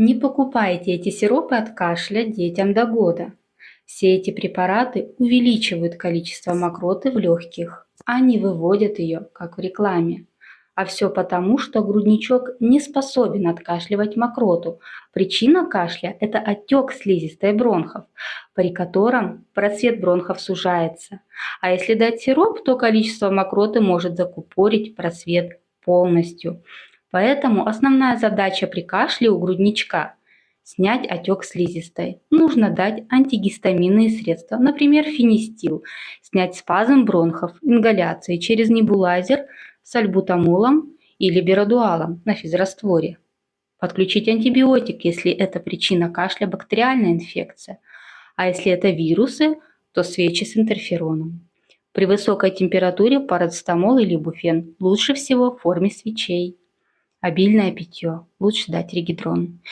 Не покупайте эти сиропы от кашля детям до года. Все эти препараты увеличивают количество мокроты в легких, а не выводят ее, как в рекламе. А все потому, что грудничок не способен откашливать мокроту. Причина кашля – это отек слизистой бронхов, при котором просвет бронхов сужается. А если дать сироп, то количество мокроты может закупорить просвет полностью. Поэтому основная задача при кашле у грудничка – снять отек слизистой. Нужно дать антигистаминные средства, например, фенистил, снять спазм бронхов, ингаляции через небулайзер с альбутамолом или берадуалом на физрастворе. Подключить антибиотик, если это причина кашля бактериальная инфекция, а если это вирусы, то свечи с интерфероном. При высокой температуре парацетамол или буфен лучше всего в форме свечей. Обильное питье. Лучше дать регидрон.